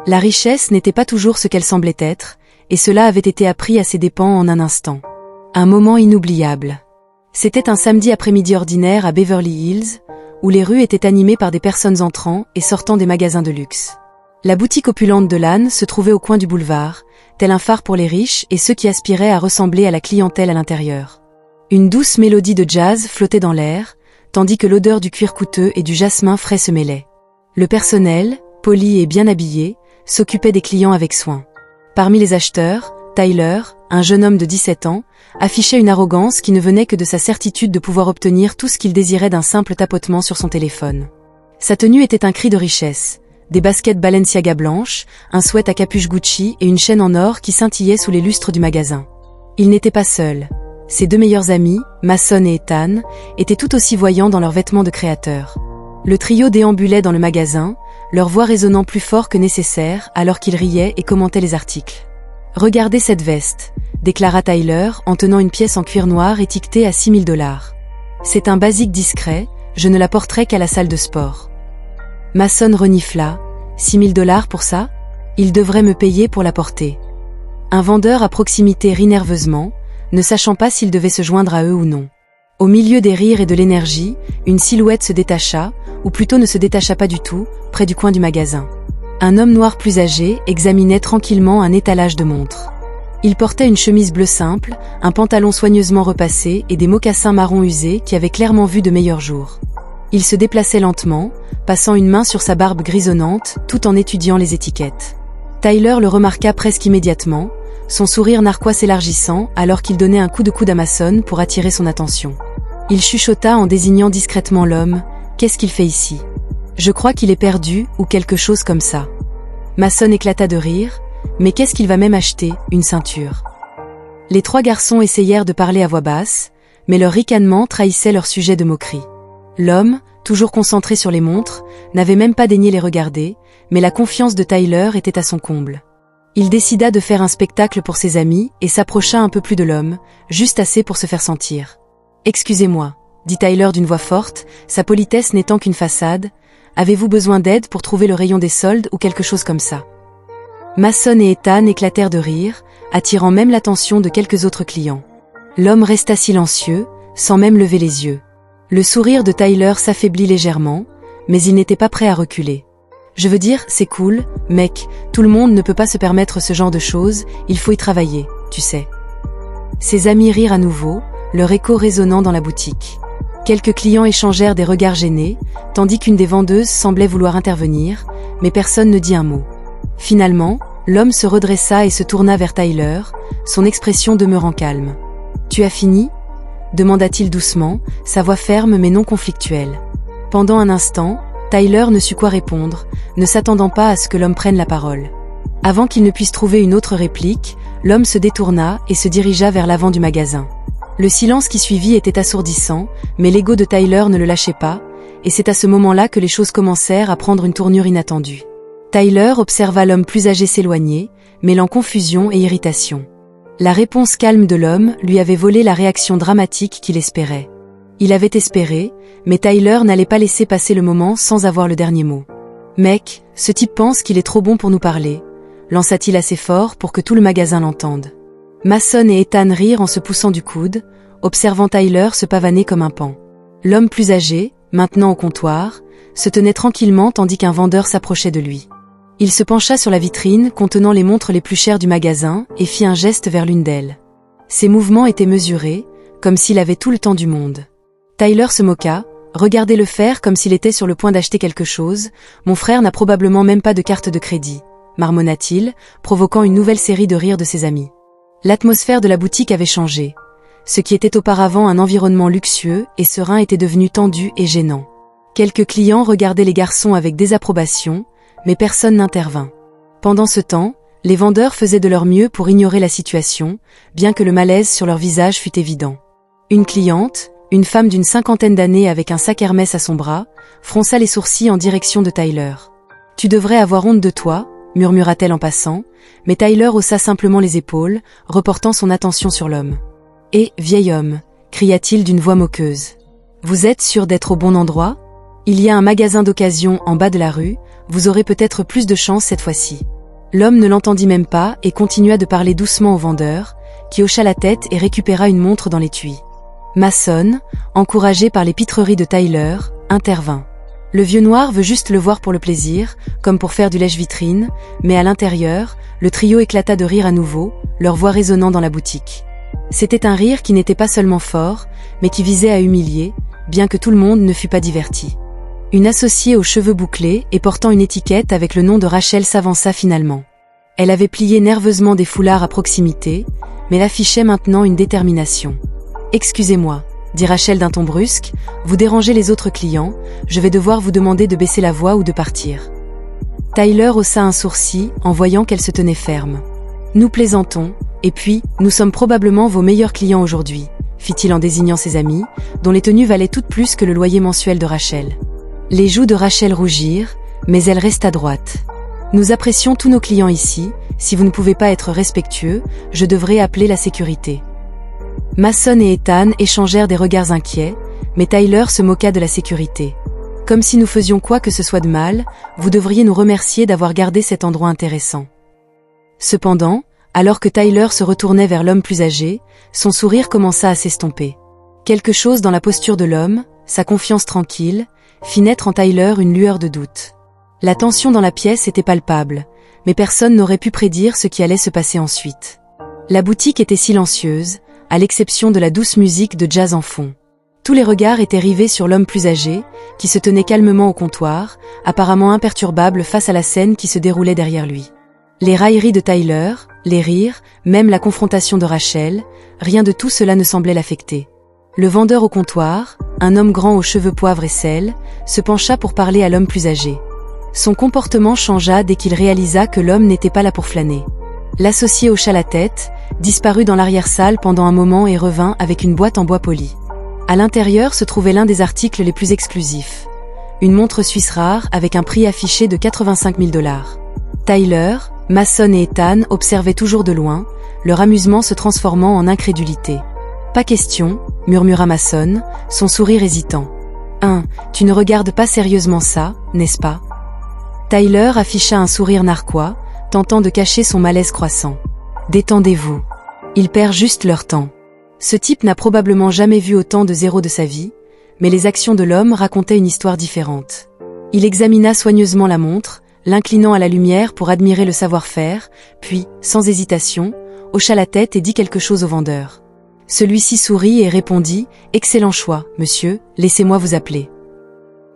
La richesse n'était pas toujours ce qu'elle semblait être, et cela avait été appris à ses dépens en un instant. Un moment inoubliable. C'était un samedi après-midi ordinaire à Beverly Hills, où les rues étaient animées par des personnes entrant et sortant des magasins de luxe. La boutique opulente de Lane se trouvait au coin du boulevard, tel un phare pour les riches et ceux qui aspiraient à ressembler à la clientèle à l'intérieur. Une douce mélodie de jazz flottait dans l'air, tandis que l'odeur du cuir coûteux et du jasmin frais se mêlait. Le personnel, poli et bien habillé, s'occupait des clients avec soin. Parmi les acheteurs, Tyler, un jeune homme de 17 ans, affichait une arrogance qui ne venait que de sa certitude de pouvoir obtenir tout ce qu'il désirait d'un simple tapotement sur son téléphone. Sa tenue était un cri de richesse. Des baskets Balenciaga blanches, un sweat à capuche Gucci et une chaîne en or qui scintillait sous les lustres du magasin. Il n'était pas seul. Ses deux meilleurs amis, Mason et Ethan, étaient tout aussi voyants dans leurs vêtements de créateurs. Le trio déambulait dans le magasin, leur voix résonnant plus fort que nécessaire alors qu'ils riaient et commentaient les articles. « Regardez cette veste », déclara Tyler en tenant une pièce en cuir noir étiquetée à $6 000. « C'est un basique discret, je ne la porterai qu'à la salle de sport. » Mason renifla. « $6 000 pour ça? Il devrait me payer pour la porter. » Un vendeur à proximité rit nerveusement, ne sachant pas s'il devait se joindre à eux ou non. Au milieu des rires et de l'énergie, une silhouette se détacha, ou plutôt ne se détacha pas du tout, près du coin du magasin. Un homme noir plus âgé examinait tranquillement un étalage de montres. Il portait une chemise bleue simple, un pantalon soigneusement repassé et des mocassins marron usés qui avaient clairement vu de meilleurs jours. Il se déplaçait lentement, passant une main sur sa barbe grisonnante, tout en étudiant les étiquettes. Tyler le remarqua presque immédiatement, son sourire narquois s'élargissant alors qu'il donnait un coup de coude à Mason pour attirer son attention. Il chuchota en désignant discrètement l'homme. « Qu'est-ce qu'il fait ici ? Je crois qu'il est perdu, ou quelque chose comme ça. » Mason éclata de rire. « Mais qu'est-ce qu'il va même acheter, une ceinture ?» Les trois garçons essayèrent de parler à voix basse, mais leur ricanement trahissait leur sujet de moquerie. L'homme, toujours concentré sur les montres, n'avait même pas daigné les regarder, mais la confiance de Tyler était à son comble. Il décida de faire un spectacle pour ses amis et s'approcha un peu plus de l'homme, juste assez pour se faire sentir. « Excusez-moi, » dit Tyler d'une voix forte, sa politesse n'étant qu'une façade. « Avez-vous besoin d'aide pour trouver le rayon des soldes ou quelque chose comme ça ?» Mason et Ethan éclatèrent de rire, attirant même l'attention de quelques autres clients. L'homme resta silencieux, sans même lever les yeux. Le sourire de Tyler s'affaiblit légèrement, mais il n'était pas prêt à reculer. « Je veux dire, c'est cool, mec, tout le monde ne peut pas se permettre ce genre de choses, il faut y travailler, tu sais. » Ses amis rirent à nouveau, leur écho résonnant dans la boutique. Quelques clients échangèrent des regards gênés, tandis qu'une des vendeuses semblait vouloir intervenir, mais personne ne dit un mot. Finalement, l'homme se redressa et se tourna vers Tyler, son expression demeurant calme. « Tu as fini ?» demanda-t-il doucement, sa voix ferme mais non conflictuelle. Pendant un instant, Tyler ne sut quoi répondre, ne s'attendant pas à ce que l'homme prenne la parole. Avant qu'il ne puisse trouver une autre réplique, l'homme se détourna et se dirigea vers l'avant du magasin. Le silence qui suivit était assourdissant, mais l'ego de Tyler ne le lâchait pas, et c'est à ce moment-là que les choses commencèrent à prendre une tournure inattendue. Tyler observa l'homme plus âgé s'éloigner, mêlant confusion et irritation. La réponse calme de l'homme lui avait volé la réaction dramatique qu'il espérait. Il avait espéré, mais Tyler n'allait pas laisser passer le moment sans avoir le dernier mot. « Mec, ce type pense qu'il est trop bon pour nous parler », lança-t-il assez fort pour que tout le magasin l'entende. Mason et Ethan rirent en se poussant du coude, observant Tyler se pavaner comme un paon. L'homme plus âgé, maintenant au comptoir, se tenait tranquillement tandis qu'un vendeur s'approchait de lui. Il se pencha sur la vitrine contenant les montres les plus chères du magasin et fit un geste vers l'une d'elles. Ses mouvements étaient mesurés, comme s'il avait tout le temps du monde. Tyler se moqua, regardez le faire comme s'il était sur le point d'acheter quelque chose. « Mon frère n'a probablement même pas de carte de crédit », marmonna-t-il, provoquant une nouvelle série de rires de ses amis. L'atmosphère de la boutique avait changé. Ce qui était auparavant un environnement luxueux et serein était devenu tendu et gênant. Quelques clients regardaient les garçons avec désapprobation, mais personne n'intervint. Pendant ce temps, les vendeurs faisaient de leur mieux pour ignorer la situation, bien que le malaise sur leur visage fût évident. Une cliente, une femme d'une 50aine d'années avec un sac Hermès à son bras, fronça les sourcils en direction de Tyler. « Tu devrais avoir honte de toi », murmura-t-elle en passant, mais Tyler haussa simplement les épaules, reportant son attention sur l'homme. « Hé, vieil homme !» cria-t-il d'une voix moqueuse. « Vous êtes sûr d'être au bon endroit ?» Il y a un magasin d'occasion en bas de la rue, vous aurez peut-être plus de chance cette fois-ci. L'homme ne l'entendit même pas et continua de parler doucement au vendeur, qui hocha la tête et récupéra une montre dans l'étui. Mason, encouragé par les pitreries de Tyler, intervint. Le vieux noir veut juste le voir pour le plaisir, comme pour faire du lèche-vitrine, mais à l'intérieur, le trio éclata de rire à nouveau, leur voix résonnant dans la boutique. C'était un rire qui n'était pas seulement fort, mais qui visait à humilier, bien que tout le monde ne fût pas diverti. Une associée aux cheveux bouclés et portant une étiquette avec le nom de Rachel s'avança finalement. Elle avait plié nerveusement des foulards à proximité, mais affichait maintenant une détermination. « Excusez-moi, » dit Rachel d'un ton brusque, « vous dérangez les autres clients, je vais devoir vous demander de baisser la voix ou de partir. » Tyler haussa un sourcil en voyant qu'elle se tenait ferme. « Nous plaisantons, et puis, nous sommes probablement vos meilleurs clients aujourd'hui, » fit-il en désignant ses amis, dont les tenues valaient toutes plus que le loyer mensuel de Rachel. Les joues de Rachel rougirent, mais elle resta droite. « Nous apprécions tous nos clients ici, si vous ne pouvez pas être respectueux, je devrais appeler la sécurité. » Mason et Ethan échangèrent des regards inquiets, mais Tyler se moqua de la sécurité. « Comme si nous faisions quoi que ce soit de mal, vous devriez nous remercier d'avoir gardé cet endroit intéressant. » Cependant, alors que Tyler se retournait vers l'homme plus âgé, son sourire commença à s'estomper. Quelque chose dans la posture de l'homme, sa confiance tranquille, fit naître en Tyler une lueur de doute. La tension dans la pièce était palpable, mais personne n'aurait pu prédire ce qui allait se passer ensuite. La boutique était silencieuse, à l'exception de la douce musique de jazz en fond. Tous les regards étaient rivés sur l'homme plus âgé, qui se tenait calmement au comptoir, apparemment imperturbable face à la scène qui se déroulait derrière lui. Les railleries de Tyler, les rires, même la confrontation de Rachel, rien de tout cela ne semblait l'affecter. Le vendeur au comptoir, un homme grand aux cheveux poivre et sel, se pencha pour parler à l'homme plus âgé. Son comportement changea dès qu'il réalisa que l'homme n'était pas là pour flâner. L'associé hocha la tête, disparut dans l'arrière-salle pendant un moment et revint avec une boîte en bois poli. À l'intérieur se trouvait l'un des articles les plus exclusifs. Une montre suisse rare avec un prix affiché de 85 000 $. Tyler, Mason et Ethan observaient toujours de loin, leur amusement se transformant en incrédulité. « Pas question », murmura Mason, son sourire hésitant. « Tu ne regardes pas sérieusement ça, n'est-ce pas ?» Tyler afficha un sourire narquois, tentant de cacher son malaise croissant. « Détendez-vous. Ils perdent juste leur temps. » Ce type n'a probablement jamais vu autant de zéros de sa vie, mais les actions de l'homme racontaient une histoire différente. Il examina soigneusement la montre, l'inclinant à la lumière pour admirer le savoir-faire, puis, sans hésitation, hocha la tête et dit quelque chose au vendeur. Celui-ci sourit et répondit « Excellent choix, monsieur, laissez-moi vous appeler. »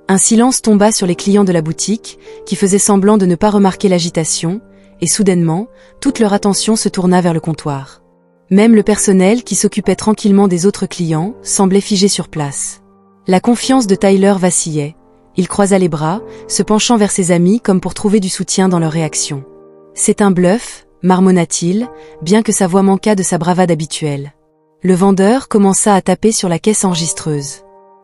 Un silence tomba sur les clients de la boutique, qui faisaient semblant de ne pas remarquer l'agitation, et soudainement, toute leur attention se tourna vers le comptoir. Même le personnel qui s'occupait tranquillement des autres clients semblait figé sur place. La confiance de Tyler vacillait. Il croisa les bras, se penchant vers ses amis comme pour trouver du soutien dans leur réaction. « C'est un bluff », marmonna-t-il, bien que sa voix manquât de sa bravade habituelle. Le vendeur commença à taper sur la caisse enregistreuse.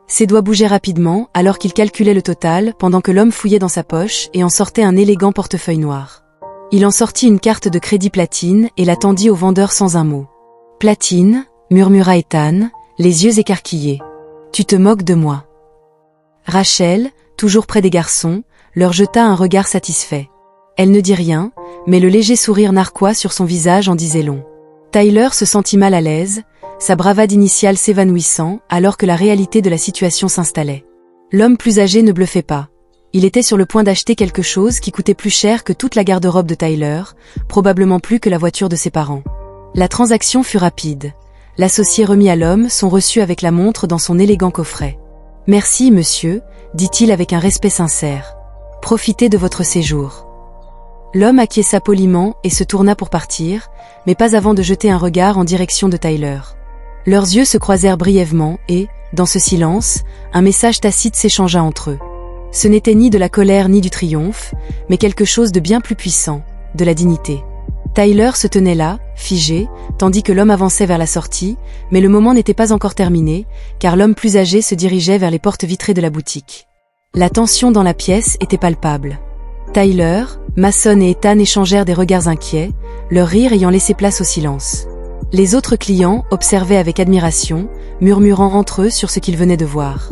Ses doigts bougeaient rapidement alors qu'il calculait le total pendant que l'homme fouillait dans sa poche et en sortait un élégant portefeuille noir. Il en sortit une carte de crédit platine et la tendit au vendeur sans un mot. « Platine » murmura Ethan, les yeux écarquillés. « Tu te moques de moi. » Rachel, toujours près des garçons, leur jeta un regard satisfait. Elle ne dit rien, mais le léger sourire narquois sur son visage en disait long. Tyler se sentit mal à l'aise, sa bravade initiale s'évanouissant alors que la réalité de la situation s'installait. L'homme plus âgé ne bluffait pas. Il était sur le point d'acheter quelque chose qui coûtait plus cher que toute la garde-robe de Tyler, probablement plus que la voiture de ses parents. La transaction fut rapide. L'associé remit à l'homme son reçu avec la montre dans son élégant coffret. « Merci, monsieur », dit-il avec un respect sincère. « Profitez de votre séjour. » L'homme acquiesça poliment et se tourna pour partir, mais pas avant de jeter un regard en direction de Tyler. Leurs yeux se croisèrent brièvement et, dans ce silence, un message tacite s'échangea entre eux. Ce n'était ni de la colère ni du triomphe, mais quelque chose de bien plus puissant, de la dignité. Tyler se tenait là, figé, tandis que l'homme avançait vers la sortie, mais le moment n'était pas encore terminé, car l'homme plus âgé se dirigeait vers les portes vitrées de la boutique. La tension dans la pièce était palpable. Tyler, Mason et Ethan échangèrent des regards inquiets, leur rire ayant laissé place au silence. Les autres clients observaient avec admiration, murmurant entre eux sur ce qu'ils venaient de voir.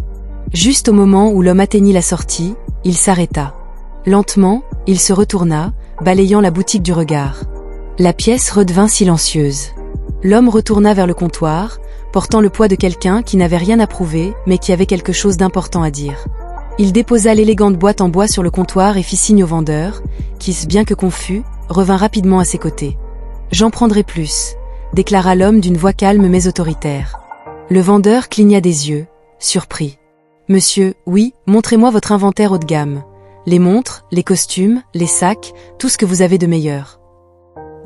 Juste au moment où l'homme atteignit la sortie, il s'arrêta. Lentement, il se retourna, balayant la boutique du regard. La pièce redevint silencieuse. L'homme retourna vers le comptoir, portant le poids de quelqu'un qui n'avait rien à prouver, mais qui avait quelque chose d'important à dire. Il déposa l'élégante boîte en bois sur le comptoir et fit signe au vendeur, qui, bien que confus, revint rapidement à ses côtés. « J'en prendrai plus », déclara l'homme d'une voix calme mais autoritaire. Le vendeur cligna des yeux, surpris. « Monsieur, oui, montrez-moi votre inventaire haut de gamme. Les montres, les costumes, les sacs, tout ce que vous avez de meilleur. »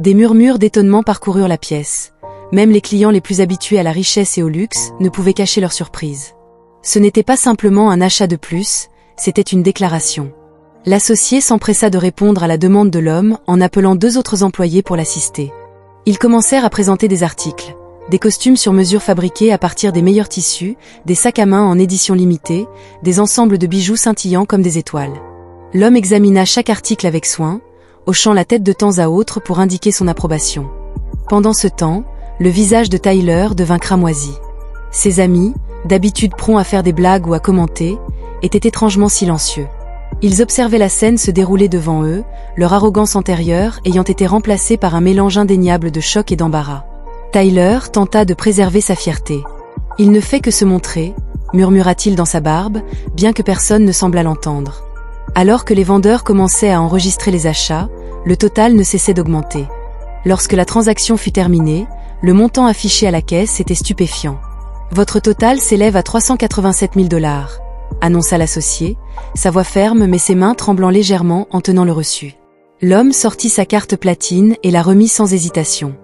Des murmures d'étonnement parcoururent la pièce. Même les clients les plus habitués à la richesse et au luxe ne pouvaient cacher leur surprise. Ce n'était pas simplement un achat de plus, c'était une déclaration. L'associé s'empressa de répondre à la demande de l'homme en appelant 2 autres employés pour l'assister. Ils commencèrent à présenter des articles. Des costumes sur mesure fabriqués à partir des meilleurs tissus, des sacs à main en édition limitée, des ensembles de bijoux scintillants comme des étoiles. L'homme examina chaque article avec soin, hochant la tête de temps à autre pour indiquer son approbation. Pendant ce temps, le visage de Tyler devint cramoisi. Ses amis, d'habitude prompts à faire des blagues ou à commenter, étaient étrangement silencieux. Ils observaient la scène se dérouler devant eux, leur arrogance antérieure ayant été remplacée par un mélange indéniable de choc et d'embarras. Tyler tenta de préserver sa fierté. « Il ne fait que se montrer », murmura-t-il dans sa barbe, bien que personne ne semblât l'entendre. Alors que les vendeurs commençaient à enregistrer les achats, le total ne cessait d'augmenter. Lorsque la transaction fut terminée, le montant affiché à la caisse était stupéfiant. « Votre total s'élève à 387 000 $, annonça l'associé, sa voix ferme mais ses mains tremblant légèrement en tenant le reçu. L'homme sortit sa carte platine et la remit sans hésitation.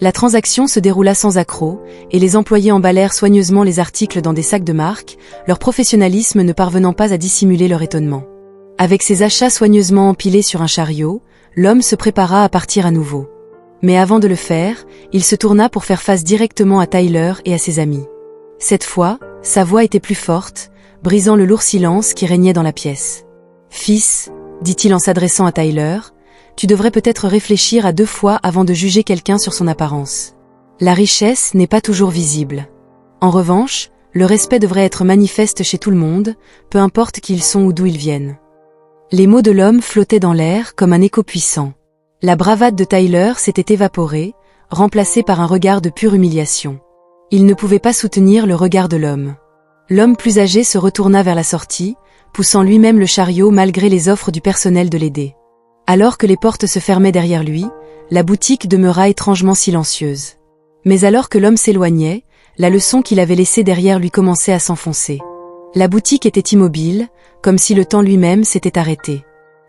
La transaction se déroula sans accroc, et les employés emballèrent soigneusement les articles dans des sacs de marque, leur professionnalisme ne parvenant pas à dissimuler leur étonnement. Avec ses achats soigneusement empilés sur un chariot, l'homme se prépara à partir à nouveau. Mais avant de le faire, il se tourna pour faire face directement à Tyler et à ses amis. Cette fois, sa voix était plus forte, brisant le lourd silence qui régnait dans la pièce. « Fils, dit-il en s'adressant à Tyler, tu devrais peut-être réfléchir à 2 fois avant de juger quelqu'un sur son apparence. La richesse n'est pas toujours visible. En revanche, le respect devrait être manifeste chez tout le monde, peu importe qui ils sont ou d'où ils viennent. » Les mots de l'homme flottaient dans l'air comme un écho puissant. La bravade de Tyler s'était évaporée, remplacée par un regard de pure humiliation. Il ne pouvait pas soutenir le regard de l'homme. L'homme plus âgé se retourna vers la sortie, poussant lui-même le chariot malgré les offres du personnel de l'aider. Alors que les portes se fermaient derrière lui, la boutique demeura étrangement silencieuse. Mais alors que l'homme s'éloignait, la leçon qu'il avait laissée derrière lui commençait à s'enfoncer. La boutique était immobile, comme si le temps lui-même s'était arrêté.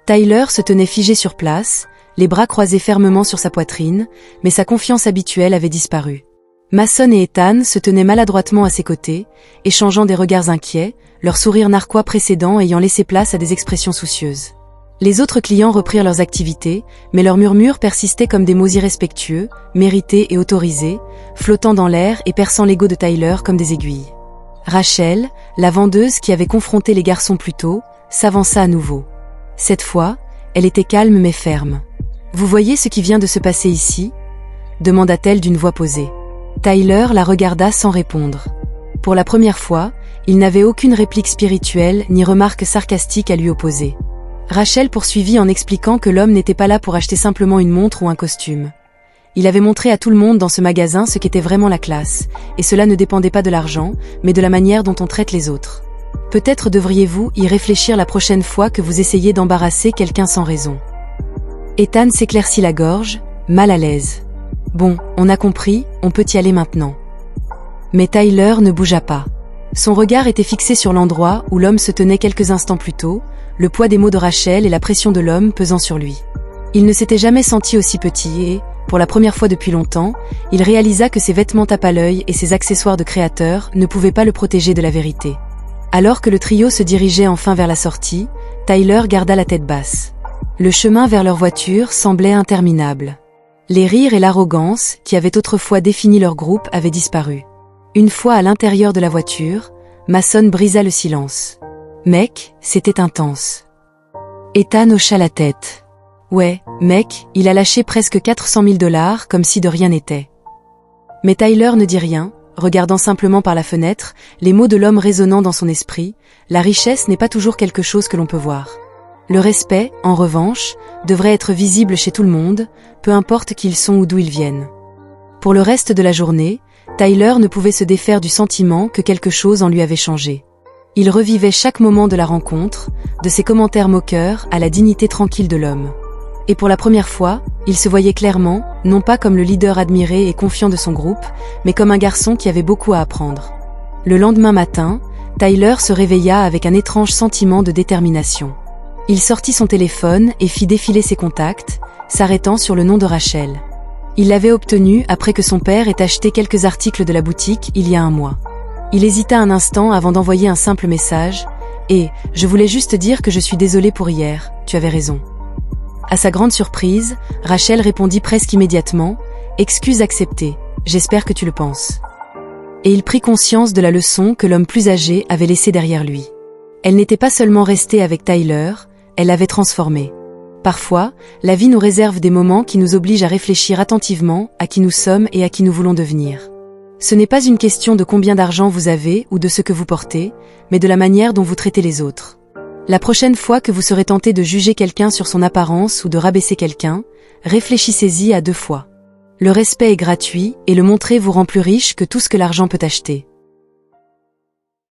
Tyler se tenait figé sur place, les bras croisés fermement sur sa poitrine, mais sa confiance habituelle avait disparu. Mason et Ethan se tenaient maladroitement à ses côtés, échangeant des regards inquiets, leur sourire narquois précédent ayant laissé place à des expressions soucieuses. Les autres clients reprirent leurs activités, mais leurs murmures persistaient comme des mots irrespectueux, mérités et autorisés, flottant dans l'air et perçant l'ego de Tyler comme des aiguilles. Rachel, la vendeuse qui avait confronté les garçons plus tôt, s'avança à nouveau. Cette fois, elle était calme mais ferme. « Vous voyez ce qui vient de se passer ici ?» demanda-t-elle d'une voix posée. Tyler la regarda sans répondre. Pour la première fois, il n'avait aucune réplique spirituelle ni remarque sarcastique à lui opposer. Rachel poursuivit en expliquant que l'homme n'était pas là pour acheter simplement une montre ou un costume. Il avait montré à tout le monde dans ce magasin ce qu'était vraiment la classe, et cela ne dépendait pas de l'argent, mais de la manière dont on traite les autres. Peut-être devriez-vous y réfléchir la prochaine fois que vous essayez d'embarrasser quelqu'un sans raison. Ethan s'éclaircit la gorge, mal à l'aise. Bon, on a compris, on peut y aller maintenant. Mais Tyler ne bougea pas. Son regard était fixé sur l'endroit où l'homme se tenait quelques instants plus tôt, le poids des mots de Rachel et la pression de l'homme pesant sur lui. Il ne s'était jamais senti aussi petit et, pour la première fois depuis longtemps, il réalisa que ses vêtements tape à l'œil et ses accessoires de créateur ne pouvaient pas le protéger de la vérité. Alors que le trio se dirigeait enfin vers la sortie, Tyler garda la tête basse. Le chemin vers leur voiture semblait interminable. Les rires et l'arrogance, qui avaient autrefois défini leur groupe, avaient disparu. Une fois à l'intérieur de la voiture, Mason brisa le silence. Mec, c'était intense. Ethan hocha la tête. Ouais, mec, il a lâché presque 400 000 $ comme si de rien n'était. Mais Tyler ne dit rien, regardant simplement par la fenêtre, les mots de l'homme résonnant dans son esprit, la richesse n'est pas toujours quelque chose que l'on peut voir. Le respect, en revanche, devrait être visible chez tout le monde, peu importe qui ils sont ou d'où ils viennent. Pour le reste de la journée, Tyler ne pouvait se défaire du sentiment que quelque chose en lui avait changé. Il revivait chaque moment de la rencontre, de ses commentaires moqueurs à la dignité tranquille de l'homme. Et pour la première fois, il se voyait clairement, non pas comme le leader admiré et confiant de son groupe, mais comme un garçon qui avait beaucoup à apprendre. Le lendemain matin, Tyler se réveilla avec un étrange sentiment de détermination. Il sortit son téléphone et fit défiler ses contacts, s'arrêtant sur le nom de Rachel. Il l'avait obtenu après que son père ait acheté quelques articles de la boutique il y a un mois. Il hésita un instant avant d'envoyer un simple message « Et, je voulais juste dire que je suis désolé pour hier, tu avais raison. » À sa grande surprise, Rachel répondit presque immédiatement « Excuse acceptée, j'espère que tu le penses. » Et il prit conscience de la leçon que l'homme plus âgé avait laissée derrière lui. Elle n'était pas seulement restée avec Tyler, elle l'avait transformé. Parfois, la vie nous réserve des moments qui nous obligent à réfléchir attentivement à qui nous sommes et à qui nous voulons devenir. Ce n'est pas une question de combien d'argent vous avez ou de ce que vous portez, mais de la manière dont vous traitez les autres. La prochaine fois que vous serez tenté de juger quelqu'un sur son apparence ou de rabaisser quelqu'un, réfléchissez-y à 2 fois. Le respect est gratuit et le montrer vous rend plus riche que tout ce que l'argent peut acheter.